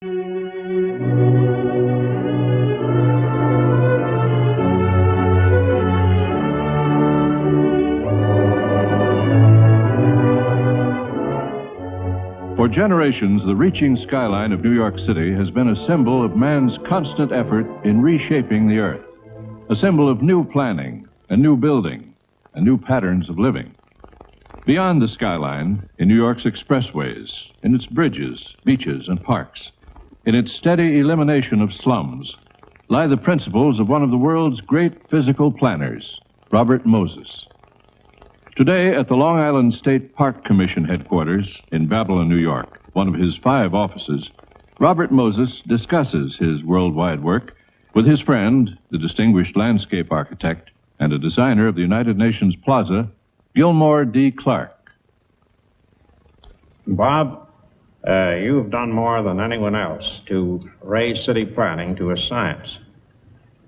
For generations, the reaching skyline of New York City has been a symbol of man's constant effort in reshaping the earth, a symbol of new planning and new building and new patterns of living. Beyond the skyline, in New York's expressways, in its bridges, beaches, and parks, in its steady elimination of slums, lie the principles of one of the world's great physical planners, Robert Moses. Today, at the Long Island State Park Commission headquarters in Babylon, New York, one of his 5 offices, Robert Moses discusses his worldwide work with his friend, the distinguished landscape architect and a designer of the United Nations Plaza, Gilmore D. Clarke. Bob, you've done more than anyone else to raise city planning to a science,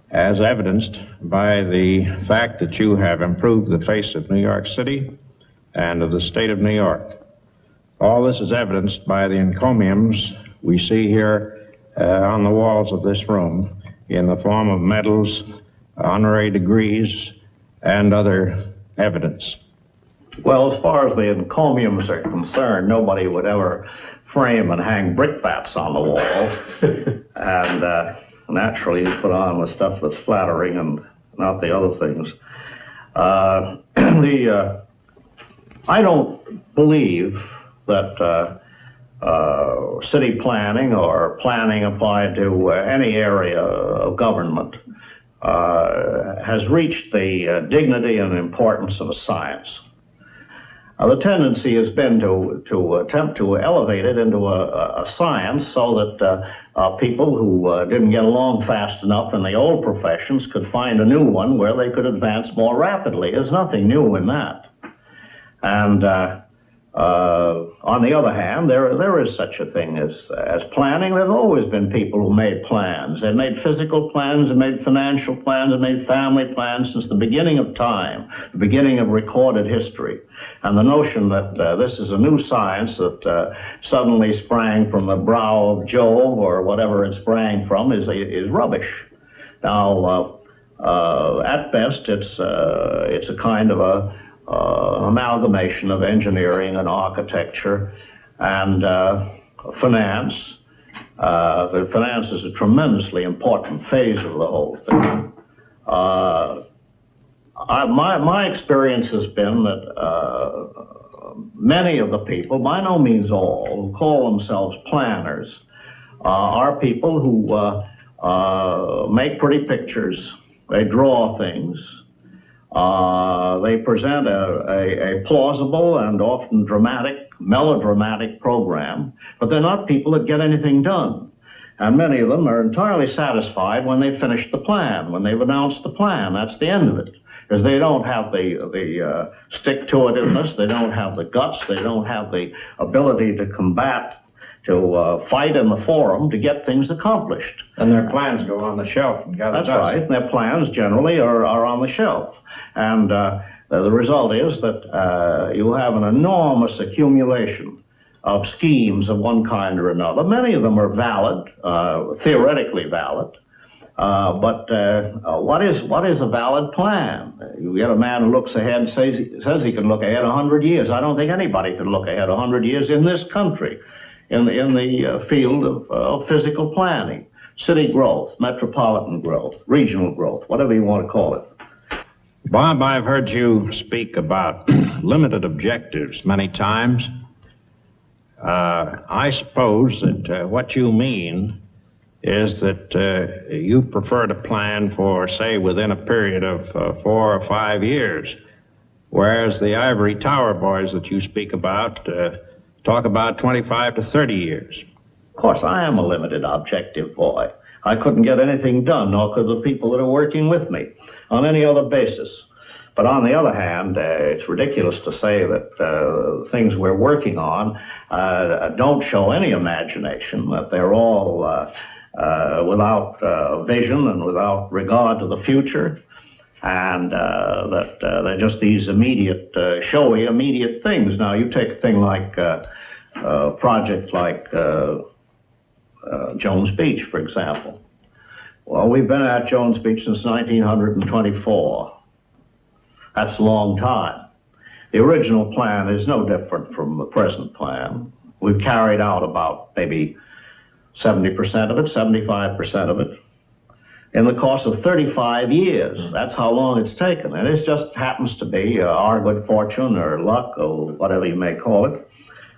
as evidenced by the fact that you have improved the face of New York City and of the state of New York. All this is evidenced by the encomiums we see here on the walls of this room in the form of medals, honorary degrees, and other evidence. Well, as far as the encomiums are concerned, nobody would ever frame and hang brickbats on the walls. And naturally, you put on the stuff that's flattering and not the other things. I don't believe that city planning or planning applied to any area of government has reached the dignity and importance of a science. The tendency has been to attempt to elevate it into a science so that people who didn't get along fast enough in the old professions could find a new one where they could advance more rapidly. There's nothing new in that. And on the other hand, there is such a thing as planning. There have always been people who made plans. They've made physical plans, they've made financial plans, they've made family plans since the beginning of time, the beginning of recorded history. And the notion that this is a new science that suddenly sprang from the brow of Jove or whatever it sprang from is rubbish. Now, at best, it's a kind of amalgamation of engineering and architecture and finance. The finance is a tremendously important phase of the whole thing. My experience has been that many of the people, by no means all, who call themselves planners, are people who make pretty pictures. They draw things. They present a plausible and often melodramatic program, but they're not people that get anything done. And many of them are entirely satisfied when they've finished the plan, when they've announced the plan. That's the end of it. Because they don't have the stick-to-itiveness, they don't have the guts, they don't have the ability to combat, to fight in the forum to get things accomplished. And their plans go on the shelf and gather dust. That's right. Their plans generally are on the shelf. And the result is that you have an enormous accumulation of schemes of one kind or another. Many of them are valid, theoretically valid. But what is a valid plan? You get a man who looks ahead and says he can look ahead 100 years. I don't think anybody can look ahead 100 years in this country in the field of physical planning, city growth, metropolitan growth, regional growth, whatever you want to call it. Bob, I've heard you speak about limited objectives many times. I suppose that what you mean is that you prefer to plan for, say, within a period of 4 or 5 years, whereas the ivory tower boys that you speak about talk about 25 to 30 years. Of course, I am a limited objective boy. I couldn't get anything done, nor could the people that are working with me, on any other basis. But on the other hand, it's ridiculous to say that things we're working on don't show any imagination, that they're all without vision and without regard to the future, and that they're just these immediate, showy, immediate things. Now, you take a thing like a project like Jones Beach, for example. Well, we've been at Jones Beach since 1924. That's a long time. The original plan is no different from the present plan. We've carried out about maybe 70% of it, 75% of it, in the course of 35 years. That's how long it's taken. And it just happens to be our good fortune or luck or whatever you may call it,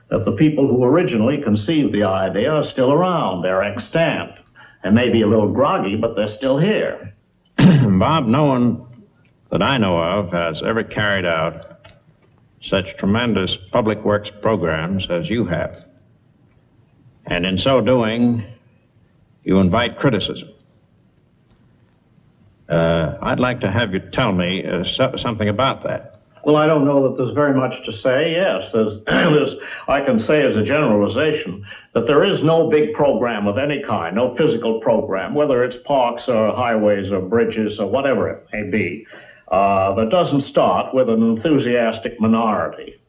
that the people who originally conceived the idea are still around. They're extant. And maybe a little groggy, but they're still here. Bob, no one that I know of has ever carried out such tremendous public works programs as you have. And in so doing, you invite criticism. I'd like to have you tell me something about that. Well, I don't know that there's very much to say. Yes, I can say as a generalization that there is no big program of any kind, no physical program, whether it's parks or highways or bridges or whatever it may be, that doesn't start with an enthusiastic minority.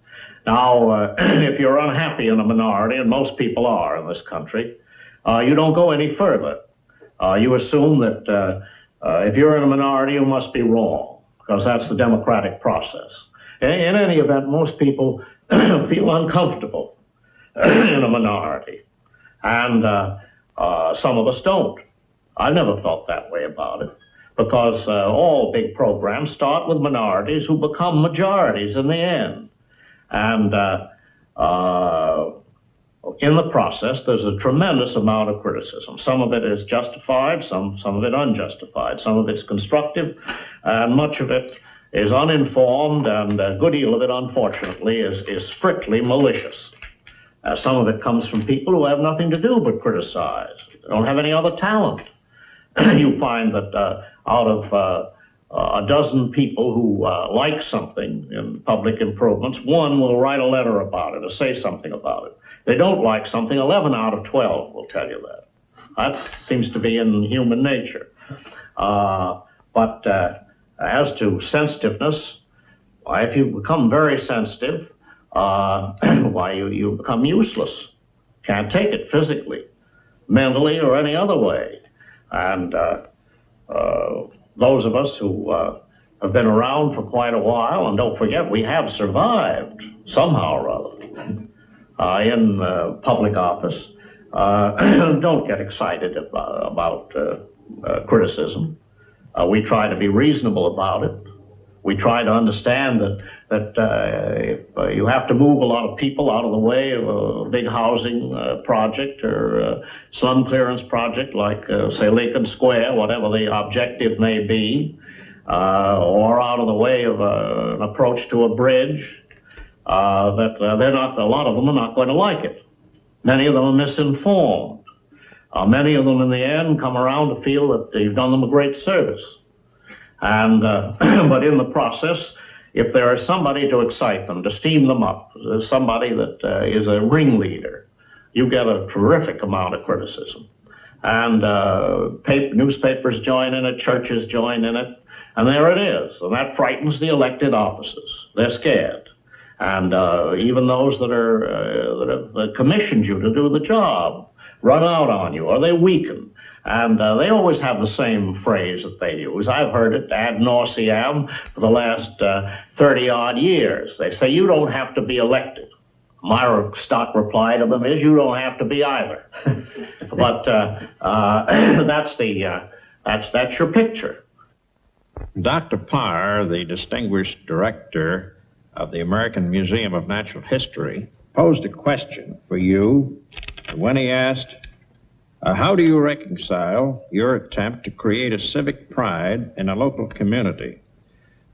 Now, if you're unhappy in a minority, and most people are in this country, you don't go any further. You assume that if you're in a minority, you must be wrong, because that's the democratic process. In any event, most people feel uncomfortable in a minority, and some of us don't. I never felt that way about it, because all big programs start with minorities who become majorities in the end. And in the process, there's a tremendous amount of criticism. Some of it is justified, some of it unjustified. Some of it's constructive, and much of it is uninformed, and a good deal of it, unfortunately, is strictly malicious. Some of it comes from people who have nothing to do but criticize. They don't have any other talent. You find that out of a dozen people who like something in public improvements, one will write a letter about it or say something about it. They don't like something, 11 out of 12 will tell you that. That seems to be in human nature. But as to sensitiveness, why, if you become very sensitive, why, you become useless. Can't take it physically, mentally, or any other way. And those of us who have been around for quite a while, and don't forget, we have survived somehow or other in public office, don't get excited about criticism. We try to be reasonable about it. We try to understand that if you have to move a lot of people out of the way of a big housing project or a slum clearance project like, say, Lincoln Square, whatever the objective may be, or out of the way of an approach to a bridge, that a lot of them are not going to like it. Many of them are misinformed. Many of them, in the end, come around to feel that you've done them a great service. And but in the process, if there is somebody to excite them, to steam them up, somebody that is a ringleader, you get a terrific amount of criticism. And newspapers join in it, churches join in it, and there it is. And that frightens the elected offices. They're scared. And even those that have commissioned you to do the job run out on you, or they weaken. And they always have the same phrase that they use. I've heard it ad nauseam for the last 30-odd years. They say, you don't have to be elected. My stock reply to them is, you don't have to be either. But that's your picture. Dr. Parr, the distinguished director of the American Museum of Natural History, posed a question for you when he asked, how do you reconcile your attempt to create a civic pride in a local community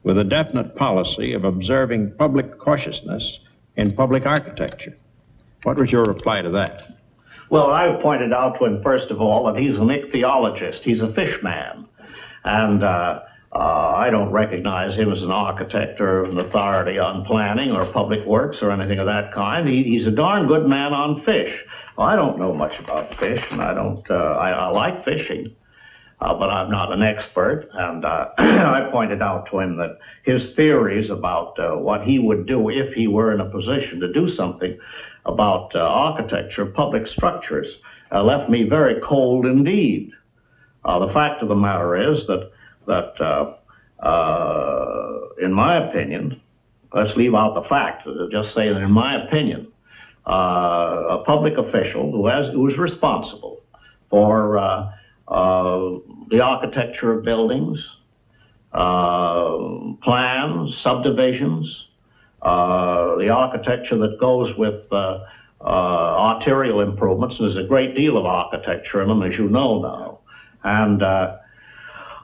with a definite policy of observing public cautiousness in public architecture? What was your reply to that? Well, I pointed out to him, first of all, that he's an ichthyologist. He's a fish man. And I don't recognize him as an architect or an authority on planning or public works or anything of that kind. He's a darn good man on fish. Well, I don't know much about fish, and I like fishing, but I'm not an expert. And I pointed out to him that his theories about what he would do if he were in a position to do something about architecture, public structures, left me very cold indeed. The fact of the matter is that in my opinion, let's leave out the fact, just say that in my opinion, a public official who's responsible for the architecture of buildings, plans, subdivisions, the architecture that goes with arterial improvements, and there's a great deal of architecture in them, as you know now, and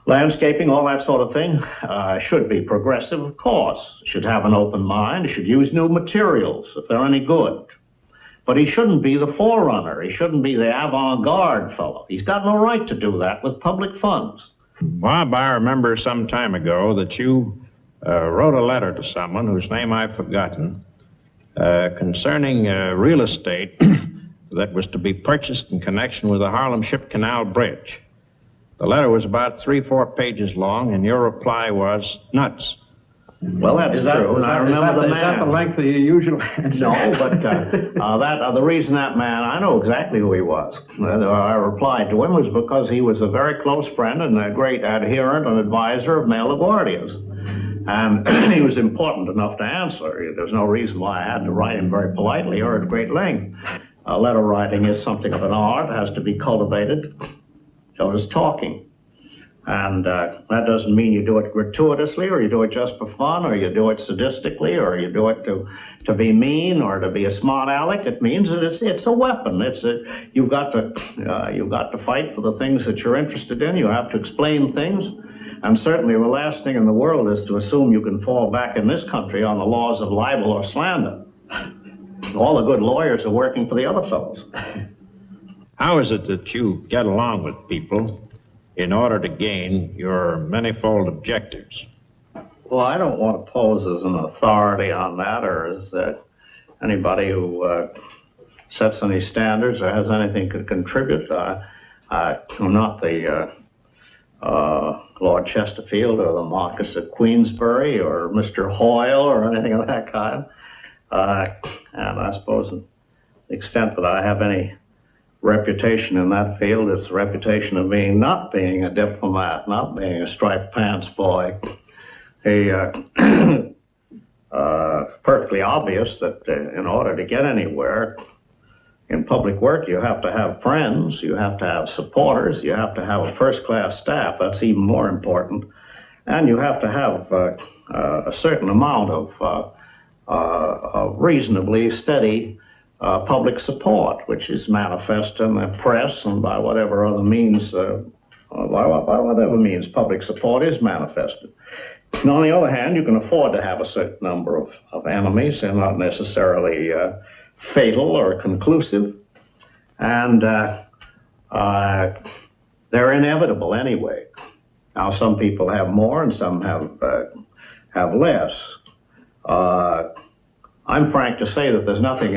landscaping, all that sort of thing, should be progressive, of course. Should have an open mind. Should use new materials if they're any good. But he shouldn't be the forerunner. He shouldn't be the avant-garde fellow. He's got no right to do that with public funds. Bob, I remember some time ago that you wrote a letter to someone whose name I've forgotten concerning real estate that was to be purchased in connection with the Harlem Ship Canal Bridge. The letter was about 3-4 pages long, and your reply was nuts. Well, that's true, and I remember the man. Is that the length of your usual answer? No, but the reason that man, I know exactly who he was. I replied to him was because he was a very close friend and a great adherent and advisor of Male LaGuardia's. And he was important enough to answer. There's no reason why I had to write him very politely or at great length. Letter writing is something of an art, has to be cultivated. So does talking. And that doesn't mean you do it gratuitously, or you do it just for fun, or you do it sadistically, or you do it to be mean or to be a smart aleck. It means that it's a weapon. You've got to fight for the things that you're interested in. You have to explain things. And certainly the last thing in the world is to assume you can fall back in this country on the laws of libel or slander. All the good lawyers are working for the other fellows. How is it that you get along with people in order to gain your manifold objectives? Well, I don't want to pose as an authority on that, or as anybody who sets any standards or has anything to contribute. I'm not the Lord Chesterfield or the Marquis of Queensberry or Mr. Hoyle or anything of that kind. And I suppose to the extent that I have any reputation in that field, it's the reputation of not being a diplomat, not being a striped pants boy. Perfectly obvious that in order to get anywhere in public work, you have to have friends, you have to have supporters, you have to have a first-class staff. That's even more important. And you have to have a certain amount of reasonably steady public support, which is manifest in the press and by whatever other means, by whatever means public support is manifested. And on the other hand, you can afford to have a certain number of enemies. They're not necessarily fatal or conclusive, and they're inevitable anyway. Now, some people have more and some have less. I'm frank to say that there's nothing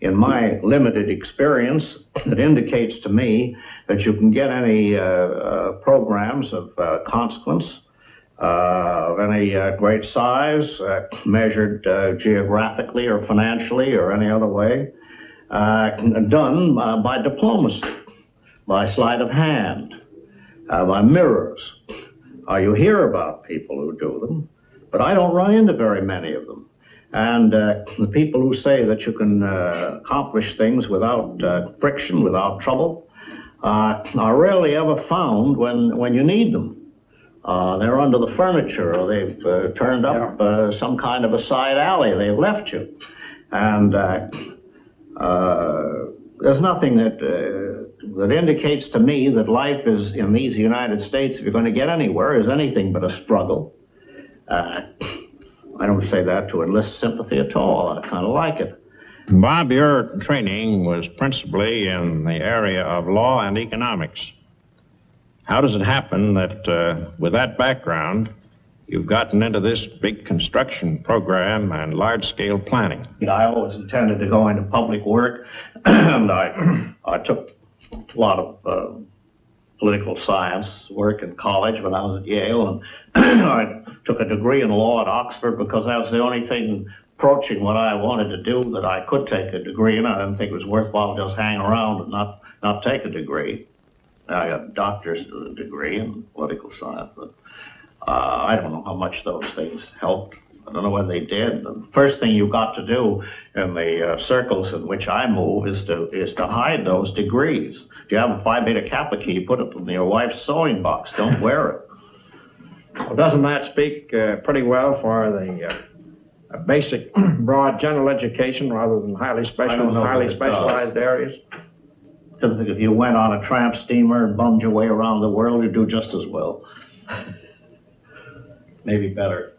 in my limited experience that indicates to me that you can get any programs of consequence, of any great size, measured geographically or financially or any other way, done by diplomacy, by sleight of hand, by mirrors. You hear about people who do them, but I don't run into very many of them. And the people who say that you can accomplish things without friction, without trouble, are rarely ever found when you need them. They're under the furniture, or they've turned up some kind of a side alley. They've left you. And there's nothing that indicates to me that life is, in these United States, if you're going to get anywhere, is anything but a struggle. I don't say that to enlist sympathy at all. I kind of like it. Bob, your training was principally in the area of law and economics. How does it happen that with that background, you've gotten into this big construction program and large-scale planning? I always intended to go into public work, and I took a lot of political science work in college when I was at Yale, and I took a degree in law at Oxford because that was the only thing approaching what I wanted to do that I could take a degree in. I didn't think it was worthwhile just hang around and not not take a degree. I got a doctor's degree in political science, but I don't know how much those things helped. I don't know whether they did. The first thing you've got to do in the circles in which I move is to hide those degrees. If you have a Phi Beta Kappa key, put it in your wife's sewing box. Don't wear it. Well, doesn't that speak pretty well for the basic, broad, general education rather than highly specialized areas? If you went on a tramp steamer and bummed your way around the world, you'd do just as well. Maybe better.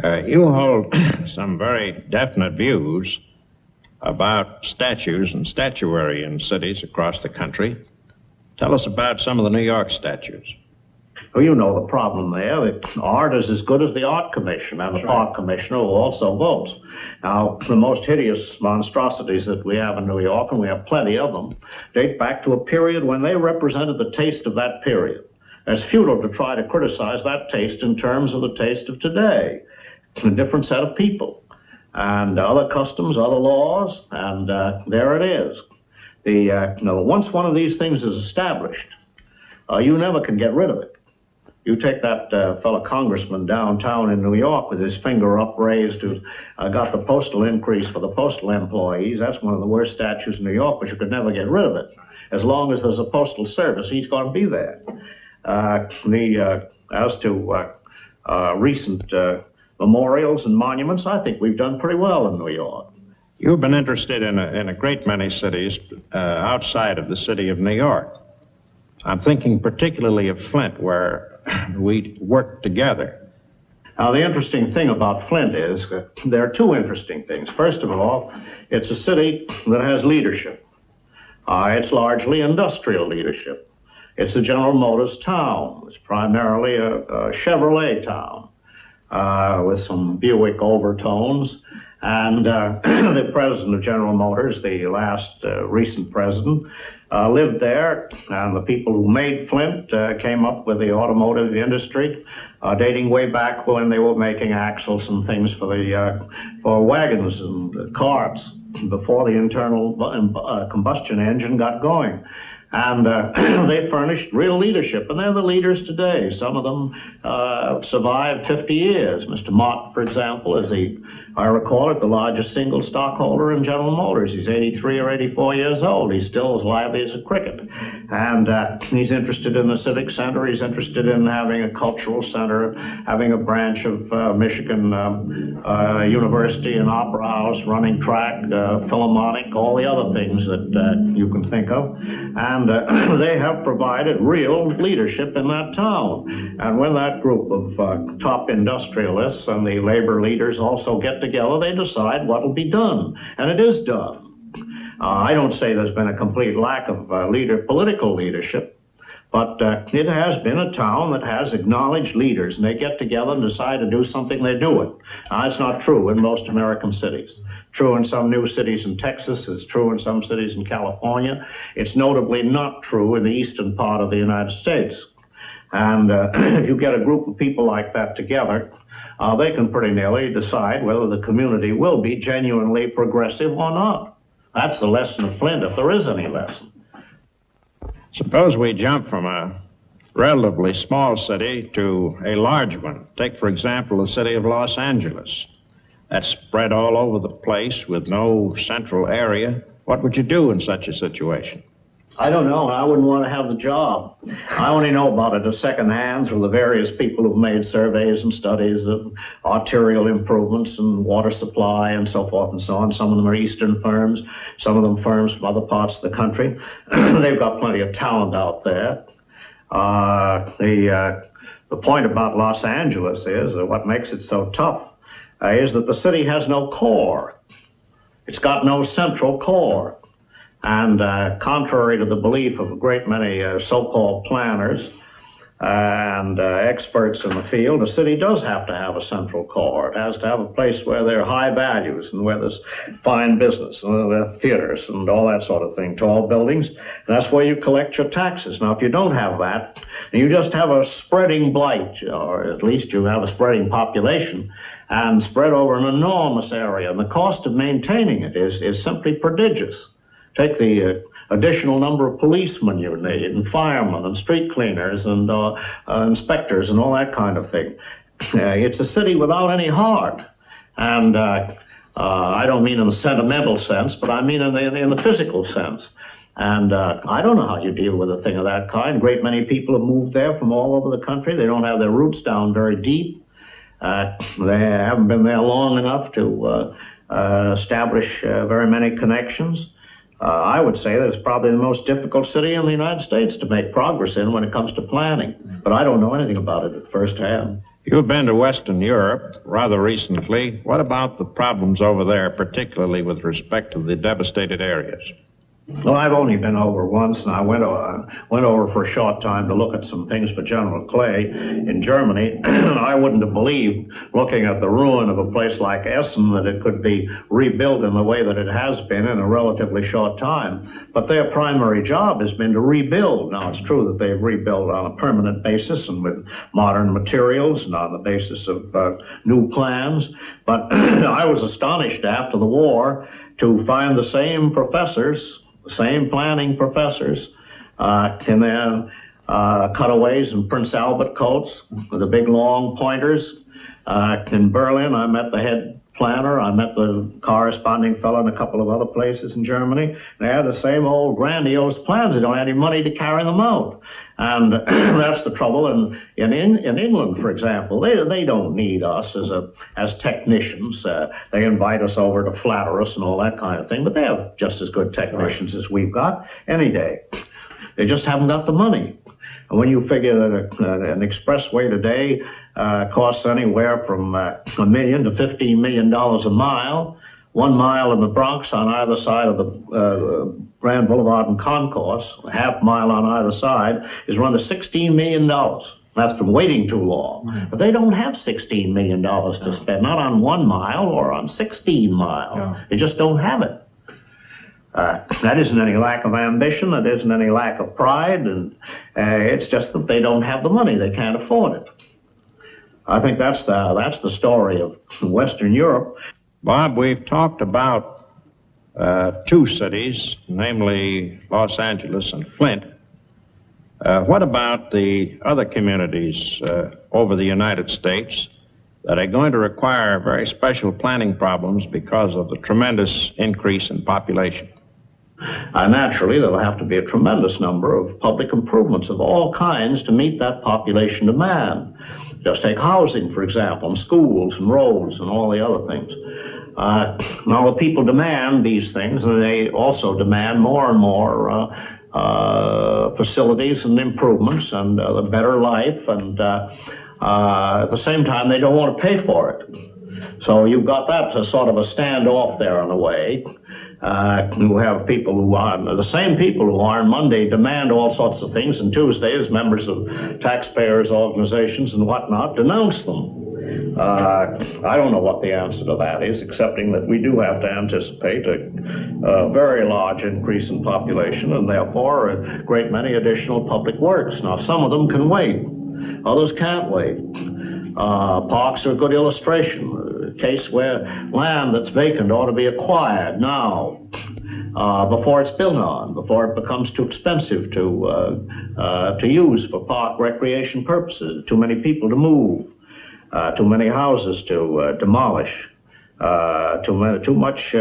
You hold some very definite views about statues and statuary in cities across the country. Tell us about some of the New York statues. Well, you know the problem there. Art is as good as the Art Commission, and the Park Commissioner who also votes. Now, the most hideous monstrosities that we have in New York, and we have plenty of them, date back to a period when they represented the taste of that period. It's futile to try to criticize that taste in terms of the taste of today. A different set of people, and other customs, other laws, and there it is. Once one of these things is established, you never can get rid of it. You take that fellow congressman downtown in New York with his finger upraised who got the postal increase for the postal employees. That's one of the worst statues in New York, but you could never get rid of it. As long as there's a postal service, he's going to be there. As to recent memorials and monuments, I think we've done pretty well in New York. You've been interested in a great many cities outside of the city of New York. I'm thinking particularly of Flint, where we worked together. Now, the interesting thing about Flint is there are two interesting things. First of all, it's a city that has leadership. It's largely industrial leadership. It's a General Motors town. It's primarily a Chevrolet town with some Buick overtones. And the president of General Motors, the last recent president, lived there, and the people who made Flint came up with the automotive industry, dating way back when they were making axles and things for wagons and carts before the internal combustion engine got going. And they furnished real leadership, and they're the leaders today. Some of them survived 50 years. Mr. Mott, for example, is I recall it, the largest single stockholder in General Motors. He's 83 or 84 years old. He's still as lively as a cricket. And he's interested in the civic center. He's interested in having a cultural center, having a branch of Michigan University and Opera House, running track, Philharmonic, all the other things that you can think of. And they have provided real leadership in that town. And when that group of top industrialists and the labor leaders also get together, they decide what will be done. And it is done. I don't say there's been a complete lack of political leadership, but it has been a town that has acknowledged leaders, and they get together and decide to do something, they do it. Now, it's not true in most American cities. True in some new cities in Texas, it's true in some cities in California. It's notably not true in the eastern part of the United States. And if you get a group of people like that together, they can pretty nearly decide whether the community will be genuinely progressive or not. That's the lesson of Flint, if there is any lesson. Suppose we jump from a relatively small city to a large one. Take, for example, the city of Los Angeles. That's spread all over the place with no central area. What would you do in such a situation? I don't know. I wouldn't want to have the job. I only know about it at second hand through the various people who've made surveys and studies of arterial improvements and water supply and so forth and so on. Some of them are Eastern firms, some of them firms from other parts of the country. They've got plenty of talent out there. The point about Los Angeles is that what makes it so tough is that the city has no core. It's got no central core. And contrary to the belief of a great many so-called planners and experts in the field, a city does have to have a central core. It has to have a place where there are high values and where there's fine business and where there are theaters and all that sort of thing, tall buildings. And that's where you collect your taxes. Now, if you don't have that, and you just have a spreading blight, or at least you have a spreading population, and spread over an enormous area, and the cost of maintaining it is simply prodigious. Take the additional number of policemen you need, and firemen, and street cleaners, and inspectors, and all that kind of thing. It's a city without any heart. And I don't mean in the sentimental sense, but I mean in the physical sense. And I don't know how you deal with a thing of that kind. A great many people have moved there from all over the country. They don't have their roots down very deep. They haven't been there long enough to establish very many connections. I would say that it's probably the most difficult city in the United States to make progress in when it comes to planning. But I don't know anything about it at first hand. You've been to Western Europe rather recently. What about the problems over there, particularly with respect to the devastated areas? Well, I've only been over once, and I went over for a short time to look at some things for General Clay in Germany. I wouldn't have believed, looking at the ruin of a place like Essen, that it could be rebuilt in the way that it has been in a relatively short time. But their primary job has been to rebuild. Now, it's true that they've rebuilt on a permanent basis and with modern materials and on the basis of new plans. But I was astonished after the war to find the same professors, the same planning professors, in their cutaways and Prince Albert coats with the big long pointers. In Berlin, I met the head planner. I met the corresponding fellow in a couple of other places in Germany. They had the same old grandiose plans. They don't have any money to carry them out. And that's the trouble. In England, for example, they don't need us as technicians. They invite us over to flatter us and all that kind of thing, but they have just as good technicians as we've got any day. They just haven't got the money. And when you figure that an expressway today costs anywhere from $1 million to $15 million a mile, 1 mile in the Bronx on either side of the Grand Boulevard and Concourse, a half mile on either side, is run to $16 million. That's from waiting too long. But they don't have $16 million to spend, not on 1 mile or on 16 miles. They just don't have it. That isn't any lack of ambition, that isn't any lack of pride, and it's just that they don't have the money, they can't afford it. I think that's the story of Western Europe. Bob, we've talked about 2 cities, namely Los Angeles and Flint. What about the other communities over the United States that are going to require very special planning problems because of the tremendous increase in population? Naturally, there will have to be a tremendous number of public improvements of all kinds to meet that population demand. Just take housing, for example, and schools and roads and all the other things. Now, the people demand these things, and they also demand more and more facilities and improvements and a better life, and at the same time, they don't want to pay for it. So you've got that sort of a standoff there in a way. You have people who are, the same people who on Monday demand all sorts of things, and Tuesday, as members of taxpayers' organizations and whatnot, denounce them. I don't know what the answer to that is, excepting that we do have to anticipate a very large increase in population, and therefore a great many additional public works. Now, some of them can wait, others can't wait. Parks are a good illustration. A case where land that's vacant ought to be acquired now, before it's built on, before it becomes too expensive to use for park recreation purposes, too many people to move, too many houses to demolish, too much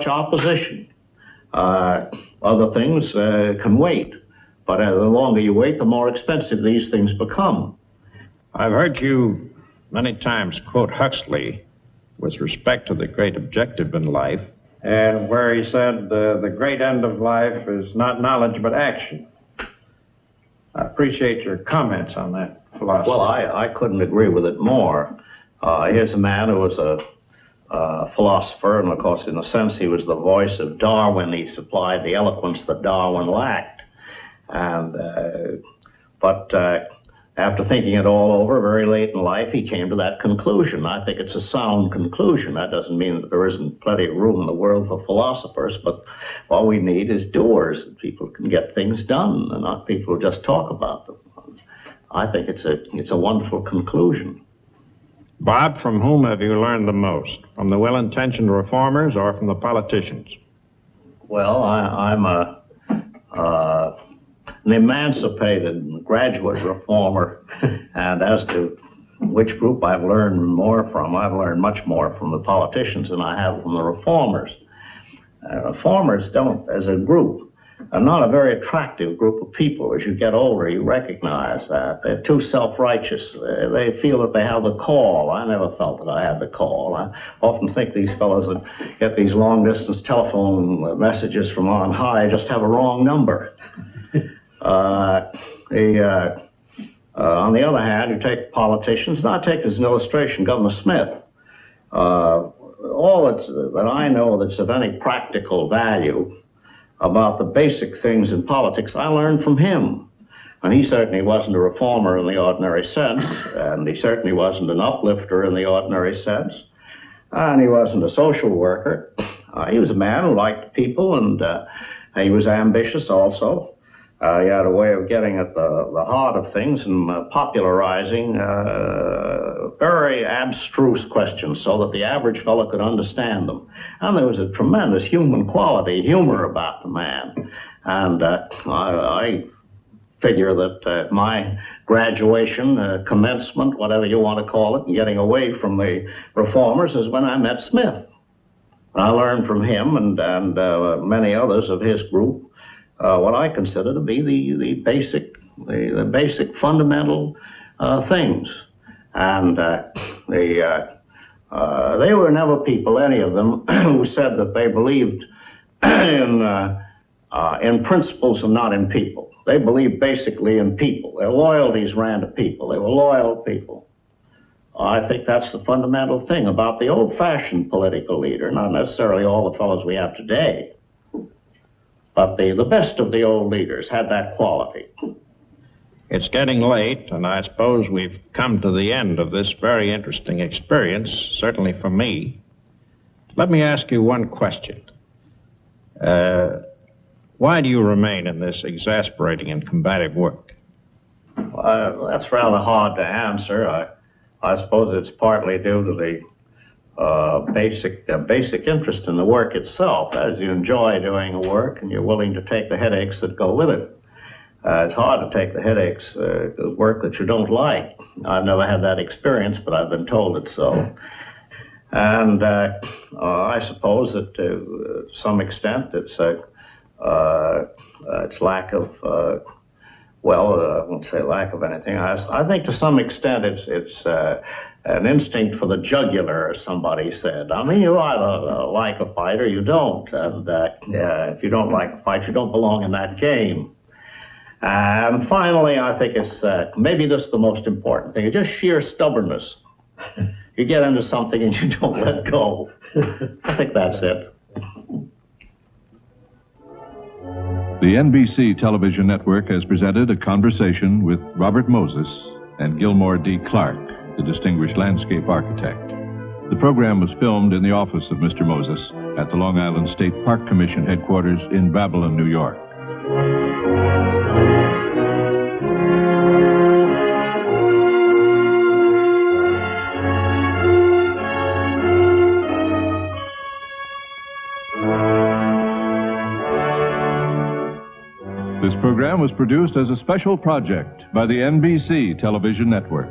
opposition. Other things can wait, but the longer you wait, the more expensive these things become. I've heard you many times quote Huxley with respect to the great objective in life, and where he said the great end of life is not knowledge but action. I appreciate your comments on that philosophy. Well, I couldn't agree with it more. Here's a man who was a philosopher, and of course, in a sense, he was the voice of Darwin. He supplied the eloquence that Darwin lacked. And but after thinking it all over very late in life, he came to that conclusion. I think it's a sound conclusion. That doesn't mean that there isn't plenty of room in the world for philosophers, but all we need is doers. People can get things done, and not people who just talk about them. I think it's a wonderful conclusion. Bob, from whom have you learned the most? From the well-intentioned reformers or from the politicians? Well, I'm an emancipated graduate reformer, and as to which group I've learned more from, I've learned much more from the politicians than I have from the reformers. Reformers don't, as a group, are not a very attractive group of people. As you get older, you recognize that. They're too self-righteous. They feel that they have the call. I never felt that I had the call. I often think these fellows that get these long-distance telephone messages from on high just have a wrong number. On the other hand, you take politicians, and I take as an illustration Governor Smith. All that I know that's of any practical value about the basic things in politics, I learned from him. And he certainly wasn't a reformer in the ordinary sense, and he certainly wasn't an uplifter in the ordinary sense, and he wasn't a social worker. He was a man who liked people, and he was ambitious also. He had a way of getting at the heart of things and popularizing very abstruse questions so that the average fellow could understand them. And there was a tremendous human quality, humor about the man. And I figure that my graduation, commencement, whatever you want to call it, and getting away from the reformers is when I met Smith. I learned from him and many others of his group what I consider to be the basic fundamental things. And they were never people, any of them, who said that they believed in principles and not in people. They believed basically in people. Their loyalties ran to people. They were loyal people. I think that's the fundamental thing about the old-fashioned political leader, not necessarily all the fellows we have today. But the best of the old leaders had that quality. It's getting late, and I suppose we've come to the end of this very interesting experience, certainly for me. Let me ask you one question. Why do you remain in this exasperating and combative work? That's rather hard to answer. I suppose it's partly due to the basic interest in the work itself, as you enjoy doing the work and you're willing to take the headaches that go with it. It's hard to take the headaches, the work that you don't like. I've never had that experience, but I've been told it's so. And I suppose that to some extent it's lack of, I won't say lack of anything. I think to some extent it's an instinct for the jugular, as somebody said. I mean, you either like a fight or you don't. And if you don't like a fight, you don't belong in that game. And finally, I think it's maybe this is the most important thing. It's just sheer stubbornness. You get into something and you don't let go. I think that's it. The NBC television network has presented a conversation with Robert Moses and Gilmore D. Clarke, the distinguished landscape architect. The program was filmed in the office of Mr. Moses at the Long Island State Park Commission headquarters in Babylon, New York. This program was produced as a special project by the NBC television network.